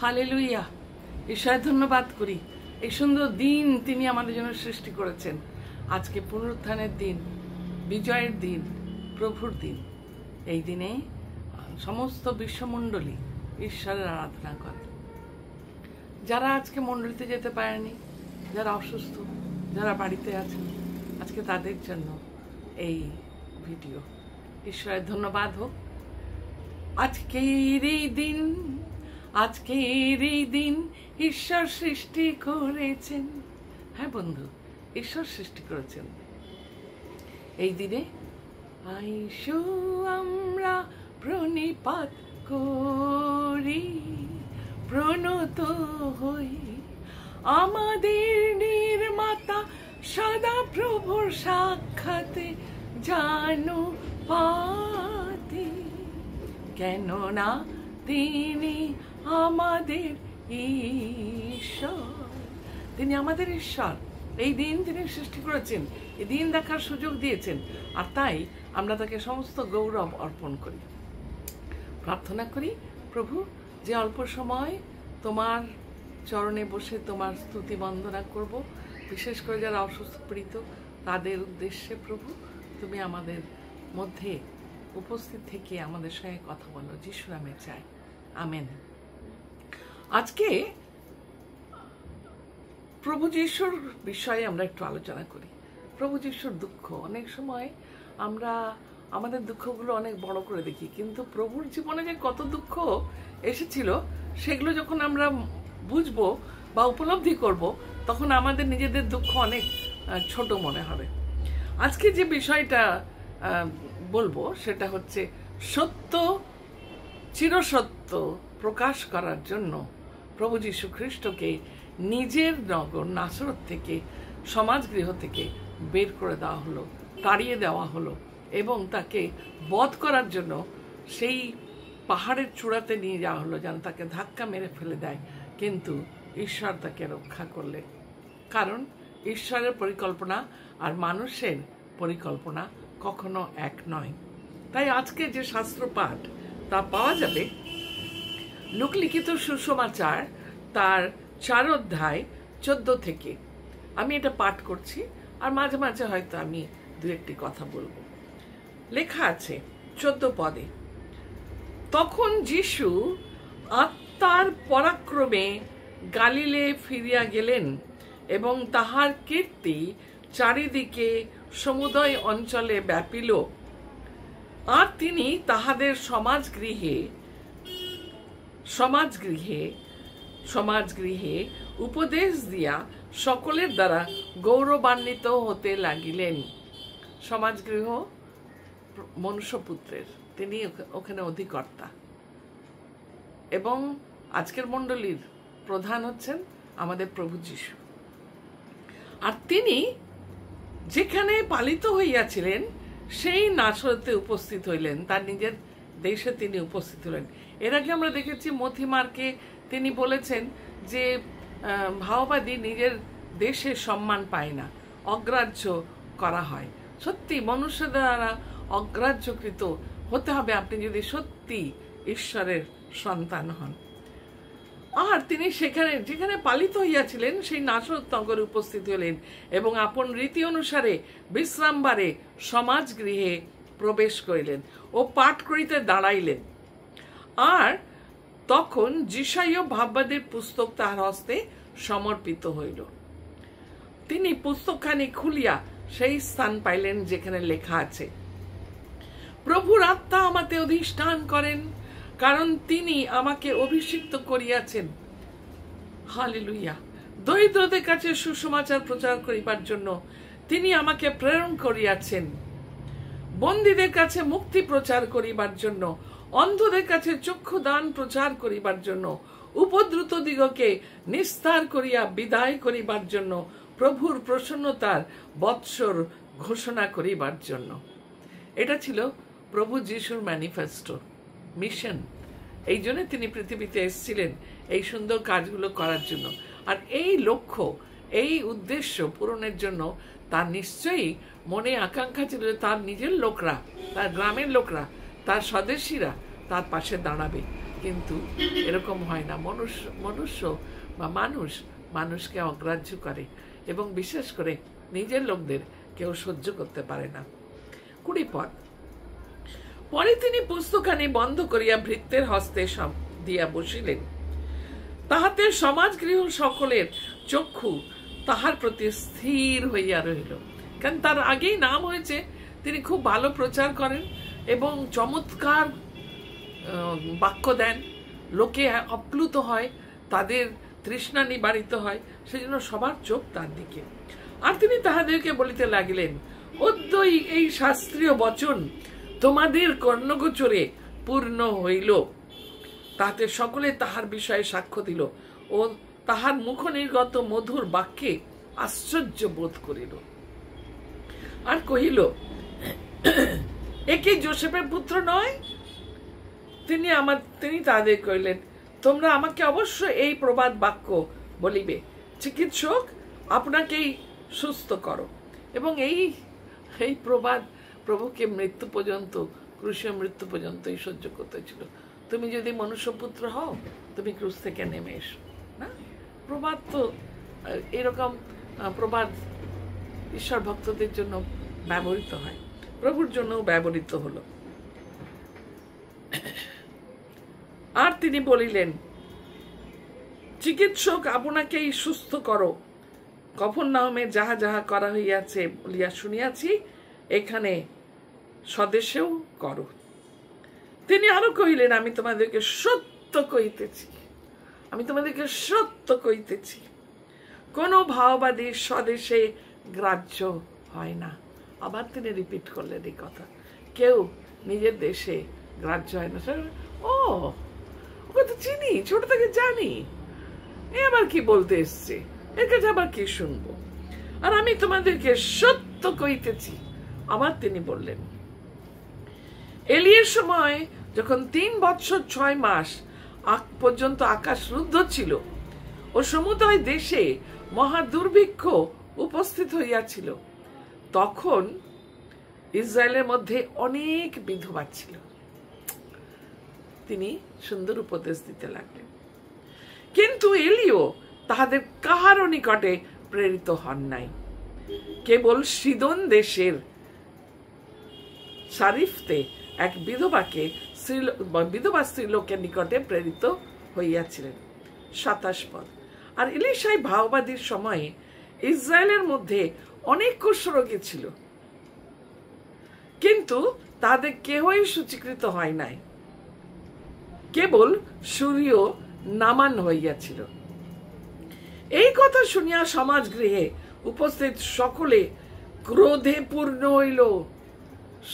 Hallelujah. ঈশ্বরের ধন্যবাদ করি, এই সুন্দর দিন তিনি আমাদের জন্য সৃষ্টি করেছেন। আজকে পুনরুত্থানের দিন, বিজয়ের দিন, প্রভুর দিন। এই দিনে সমস্ত বিশ্বমণ্ডলী ঈশ্বরের আরাধনা করে। যারা আজকে মণ্ডলীতে যেতে পারেনি, যারা অসুস্থ, যারা বাড়িতে আছেন, আজকে তাদের জন্য এই ভিডিও। ঈশ্বরের ধন্যবাদ হোক। আজকের এই দিন ঈশ্বর সৃষ্টি করেছেন। হ্যাঁ বন্ধু, ঈশ্বর সৃষ্টি করেছেন। এই দিনে আইসো আমরা প্রণিপাত করি, প্রণত হই আমাদের নির্মাতা সদা প্রভুর সাক্ষাতে জানো পাতে, কেননা তিনি আমাদের ঈশ্বর। তিনি আমাদের ঈশ্বর। এই দিন তিনি সৃষ্টি করেছেন, এই দিন দেখার সুযোগ দিয়েছেন, আর তাই আমরা তাকে সমস্ত গৌরব অর্পণ করি। প্রার্থনা করি, প্রভু, যে অল্প সময় তোমার চরণে বসে তোমার স্তুতি বন্দনা করব, বিশেষ করে যারা অসুস্থ পীড়িত তাদের উদ্দেশ্যে প্রভু তুমি আমাদের মধ্যে উপস্থিত থেকে আমাদের সঙ্গে কথা বলো। যিশুর নামে চাই, আমেন। আজকে প্রভু যিশুর বিষয়ে আমরা একটু আলোচনা করি। প্রভু যিশুর দুঃখ, অনেক সময় আমরা আমাদের দুঃখগুলো অনেক বড় করে দেখি, কিন্তু প্রভুর জীবনে যে কত দুঃখ এসেছিল সেগুলো যখন আমরা বুঝবো বা উপলব্ধি করব, তখন আমাদের নিজেদের দুঃখ অনেক ছোট মনে হবে। আজকে যে বিষয়টা বলবো সেটা হচ্ছে সত্য, চিরসত্য প্রকাশ করার জন্য প্রভু যীশু খ্রিস্টকে নিজের নগর নাসরত থেকে, সমাজগৃহ থেকে বের করে দেওয়া হলো, তাড়িয়ে দেওয়া হলো, এবং তাকে বধ করার জন্য সেই পাহাড়ের চূড়াতে নিয়ে যাওয়া হলো যেন তাকে ধাক্কা মেরে ফেলে দেয়। কিন্তু ঈশ্বর তাকে রক্ষা করলেন, কারণ ঈশ্বরের পরিকল্পনা আর মানুষের পরিকল্পনা কখনো এক নয়। তাই আজকে যে শাস্ত্র পাঠ তা পাওয়া যাবে লোকলিখিত সুসমাচার তার 4 অধ্যায় 14 থেকে। আমি এটা পাঠ করছি, আর মাঝে মাঝে হয়তো আমি দু একটি কথা বলবো। লেখা আছে 14 পদে, তখন যিশু আত্মার পরাক্রমে গালিলে ফিরিয়া গেলেন এবং তাহার কীর্তি চারিদিকে সমুদয় অঞ্চলে ব্যাপিল। আর তিনি তাহাদের সমাজগৃহে উপদেশ দিয়া সকলের দ্বারা গৌরবান্বিত হতে লাগিলেন। সমাজগৃহ মনুষ্যপুত্রের, তিনি ওখানে অধিকর্তা, এবং আজকের মণ্ডলীর প্রধান হচ্ছেন আমাদের প্রভু যীশু। আর তিনি যেখানে পালিত হইয়াছিলেন সেই নাসরতে উপস্থিত হইলেন, তার নিজের দেশে তিনি উপস্থিত হলেন। এর আগে আমরা দেখেছি মথিমারকে তিনি বলেছেন যে ভাওবাদী নিজের দেশে সম্মান পায় না, অগ্রাহ্য করা হয়। সত্যি মনুষ্য দ্বারা অগ্রাহ্যকৃত হতে হবে আপনি যদি সত্যি ঈশ্বরের সন্তান হন। আর তিনি সেখানে যেখানে পালিত হইয়াছিলেন সেই নাসরত নগরে উপস্থিত হলেন এবং আপন রীতি অনুসারে বিশ্রামবারে সমাজগৃহে প্রবেশ করিলেন ও পাঠ করিতে দাঁড়াইলেন। আর তখন যিশাইয় ভাববাদীর পুস্তক তাহার হস্তে সমর্পিত হইল। তিনি পুস্তকখানি খুলিয়া সেই স্থান পাইলেন যেখানে লেখা আছে, প্রভুর আত্মা আমাতে অধিষ্ঠান করেন, কারণ তিনি আমাকে অভিষিক্ত করিয়াছেন। হালেলুয়া। দরিদ্রদের কাছে সুসমাচার প্রচার করিবার জন্য তিনি আমাকে প্রেরণ করিয়াছেন, বন্দীদের কাছে মুক্তি প্রচার করিবার জন্য, অন্ধদের কাছে চক্ষু দান প্রচার করিবার জন্য, উপদ্রুত দিগকে নিস্তার করিয়া বিদায় করিবার জন্য, প্রভুর প্রসন্নতার বৎসর ঘোষণা করিবার জন্য। এটা ছিল প্রভু যিশুর ম্যানিফেস্টো, মিশন। এই জন্য তিনি পৃথিবীতে এসেছিলেন এই সুন্দর কাজগুলো করার জন্য। আর এই লক্ষ্য, এই উদ্দেশ্য পূরণের জন্য তার নিশ্চয়ই মনে আকাঙ্ক্ষা ছিল তার নিজের লোকরা, তার গ্রামের লোকরা, তার স্বদেশীরা তার পাশে দাঁড়াবে। কিন্তু এরকম হয় না। মনুষ্য বা মানুষকে অগ্রাহ্য করে, এবং বিশেষ করে নিজের লোকদের কেউ সহ্য করতে পারে না। 20 পদ। পরে তিনি পুস্তকানি বন্ধ করিয়া ভৃত্যের হস্তে দিয়া বসিলেন। তাহাতে সমাজগৃহ সকলের চক্ষু তাহার প্রতি স্থির হইয়া রহিল। কারণ তার আগেই নাম হয়েছে, তিনি খুব ভালো প্রচার করেন এবং চমৎকার বাক্য দেন, লোকে আপ্লুত হয়, তাদের তৃষ্ণা নিবারিত হয়, সেজন্য সবার চোখ তার দিকে। আর তিনি তাহাদেরকে বলিতে লাগিলেন, অদ্যই এই শাস্ত্রীয় বচন তোমাদের কর্ণগোচরে পূর্ণ হইল। তাহাতে সকলে তাহার বিষয়ে সাক্ষ্য দিল ও তাহার মুখ নির্গত মধুর বাক্যে আশ্চর্য বোধ করিল। আর কহিল, এ কি যোসেফের পুত্র নয়? তিনি তাদের কহিলেন, তোমরা আমাকে অবশ্য এই প্রবাদ বাক্য বলিবে, চিকিৎসক আপনাকেই সুস্থ করো। এবং এই প্রবাদ প্রভুকে মৃত্যু পর্যন্ত, ক্রুশীয় মৃত্যু পর্যন্তই সহ্য করতে ছিল। তুমি যদি মনুষ্যপুত্র হও, তুমি ক্রুশ থেকে নেমে এসো। না, প্রবাদ তো এরকম প্রবাদ ঈশ্বর ভক্তদের জন্য ব্যবহৃত হয়, প্রভুর জন্য ব্যবহৃত হলো। আর তিনি বলিলেন, চিকিৎসক আপনাকেই সুস্থ করো। কফরনাহমে যাহা যাহা করা হইয়াছে বলিয়া শুনিয়াছি, এখানে স্বদেশেও করো। তিনি আরো কহিলেন, আমি তোমাদেরকে সত্য কহিতেছি, কোন ভাওবাদী স্বদেশে গ্রাহ্য হয় না। আবার তিনি রিপিট করলেন এই কথা, কেউ নিজের দেশে গ্রাহ্য হয় না। ওকে তো চিনি, ছোট থেকে জানি, এ আবার কি বলতে এসছে, এর কাছে আবার কি শুনবো। আর আমি তোমাদেরকে সত্য কইতেছি। আবার তিনি বললেন, এলিয়ের সময় যখন 3 বৎসর 6 মাস পর্যন্ত আকাশ রুদ্ধ ছিল ও সমুদয় দেশে মহা দুর্ভিক্ষ উপস্থিত হইয়াছিল, তখন ইসরায়েলের মধ্যে অনেক বিধবা ছিল। তিনি সুন্দর উপদেশ দিতে লাগলেন। কিন্তু এলিও তাহাদের কাহারও নিকটে প্রেরিত হন নাই, কেবল সিদোন দেশের সারিফতে এক বিধবা স্ত্রীলোকের নিকটে প্রেরিত হইয়াছিলেন। 27 পদ। আর এলিশাই ভাওবাদীর সময়ে ইসরায়েলের মধ্যে অনেক কুষ্ঠরোগী ছিল, কিন্তু তাদের কেহই সূচীকৃত হয় নাই, কেবল সূর্য নামান হইয়াছিল। এই কথা শুনিয়া সমাজ গৃহে উপস্থিত সকলে ক্রোধে পূর্ণ হইল।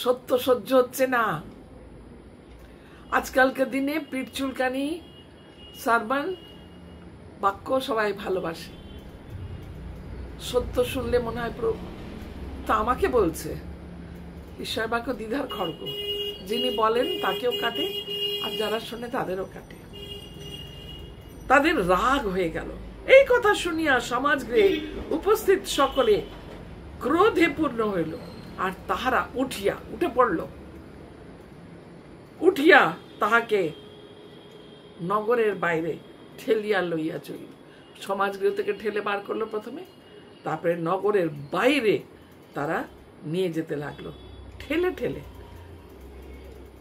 সত্য সহ্য হচ্ছে না। আজকালকার দিনে পিঠ চুলকানি, সারবান বাক্য সবাই ভালোবাসে। সত্য শুনলে মনে হয় প্রভু তা আমাকে বলছে। ঈশ্বর বাক্য দ্বিধার খড়গ, যিনি বলেন তাকেও কাটে, আর যারা শোনে তাদেরও কাটে। তাদের রাগ হয়ে গেল। এই কথা শুনিয়া সমাজ গৃহে উপস্থিত সকলে ক্রোধে পূর্ণ হইল। আর তাহারা উঠে পড়ল, উঠিয়া তাহাকে নগরের বাইরে ঠেলিয়া লইয়া চলিল। সমাজগৃহ থেকে ঠেলে বার করলো প্রথমে, তারপরে নগরের বাইরে তারা নিয়ে যেতে লাগলো ঠেলে ঠেলে।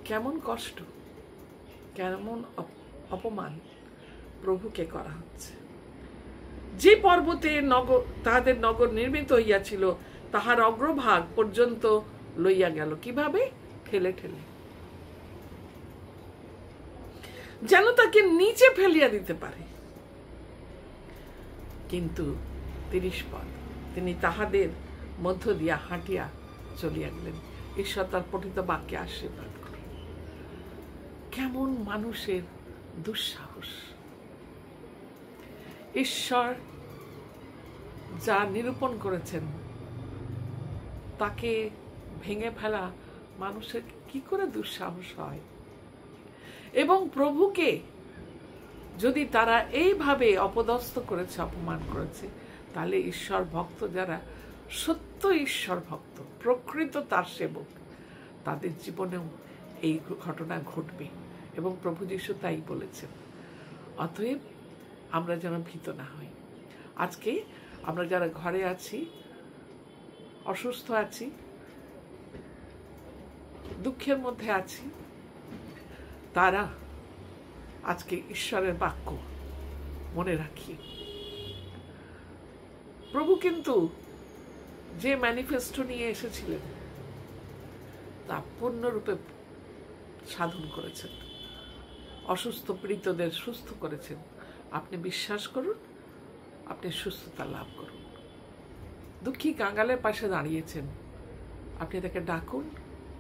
কেমন কষ্ট, কেমন অপমান প্রভুকে করা হচ্ছে। যে পর্বতে তাহাদের নগর নির্মিত হইয়াছিল, তাহার অগ্রভাগ পর্যন্ত লইয়া গেল। কিভাবে? ঠেলে ঠেলে, যেন তাকে নিচে ফেলিয়া দিতে পারে। কিন্তু 30 পদ, তিনি তাহাদের মধ্য দিয়া হাঁটিয়া চলিয়া গেলেন। ঈশ্বর তার পঠিত বাক্যে আশীর্বাদ করেন। কেমন মানুষের দুঃসাহস! ঈশ্বর যা নিরূপণ করেছেন তাকে ভেঙে ফেলা মানুষের কি করে দুঃসাহস হয়? এবং প্রভুকে যদি তারা এইভাবে অপদস্থ করেছে, অপমান করেছে, তাহলে ঈশ্বর ভক্ত যারা সত্য ঈশ্বর ভক্ত, প্রকৃত তার সেবক, তাদের জীবনেও এই ঘটনা ঘটবে। এবং প্রভু যীশু তাই বলেছেন। অতএব আমরা যেন ভীত না হই। আজকে আমরা যারা ঘরে আছি, অসুস্থ আছি, দুঃখের মধ্যে আছি, তারা আজকে ঈশ্বরের বাক্য মনে রাখি। প্রভু কিন্তু যে ম্যানিফেস্টো নিয়ে এসেছিলেন তা পূর্ণরূপে সাধন করেছেন। অসুস্থ পীড়িতদের সুস্থ করেছেন। আপনি বিশ্বাস করুন, আপনি সুস্থতা লাভ করুন। দুঃখী কাঙালের পাশে দাঁড়িয়েছেন, আপনি তাকে ডাকুন,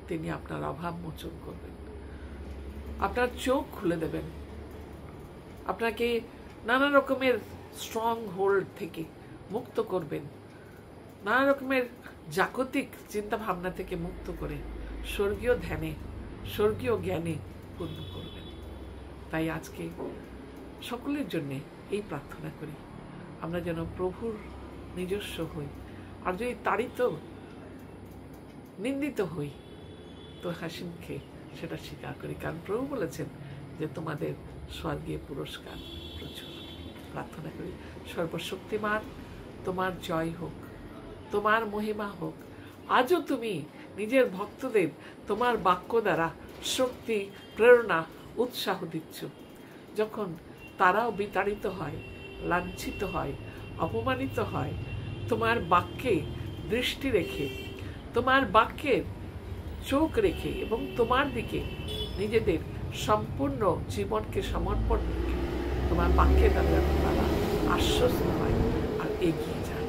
তিনি আপনার অভাব মোচন করবেন, আপনার চোখ খুলে দেবেন, আপনাকে নানা রকমের স্ট্রং হোল্ড থেকে মুক্ত করবেন, নানা রকমের জাগতিক চিন্তা ভাবনা থেকে মুক্ত করে স্বর্গীয় ধ্যানে, স্বর্গীয় জ্ঞানে পূর্ণ করবেন। তাই আজকে সকলের জন্য এই প্রার্থনা করি, আমরা যেন প্রভুর নিজস্ব হই। আর যদি তাড়িত নিন্দিত হই তো হাসি মুখে সেটা স্বীকার করি, কারণ প্রভু বলেছেন যে তোমাদের স্বর্গীয় পুরস্কার প্রচুর। প্রার্থনা করি, সর্বশক্তিমান তোমার জয় হোক, তোমার মহিমা হোক। আজও তুমি নিজের ভক্তদের তোমার বাক্য দ্বারা শক্তি, প্রেরণা, উৎসাহ দিচ্ছ। যখন তারাও বিতাড়িত হয়, লাঞ্ছিত হয়, অপমানিত হয়, তোমার বাক্যে দৃষ্টি রেখে, তোমার বাক্যের চোখ রেখে এবং তোমার দিকে নিজেদের সম্পূর্ণ জীবনকে সমর্পণ রেখে তোমার বাক্যের দ্বারা তারা আশ্বস্ত হয় আর এগিয়ে যায়।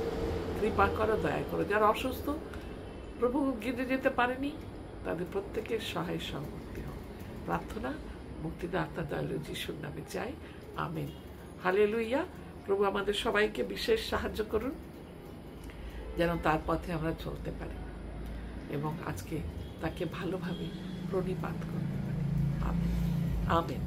কৃপা করো, দয়া করো। যারা অসুস্থ, প্রভু গিয়ে যেতে পারেনি, তাদের প্রত্যেকের সহায় সম্মতি হোক। প্রার্থনা মুক্তিদাতা দয়ালু যিশুর নামে চাই, আমেন। হালেলুইয়া। প্রভু আমাদের সবাইকে বিশেষ সাহায্য করুন যেন তার পথে আমরা চলতে পারি এবং আজকে তাকে ভালোভাবে প্রণিপাত করতে পারি। Amen, amen.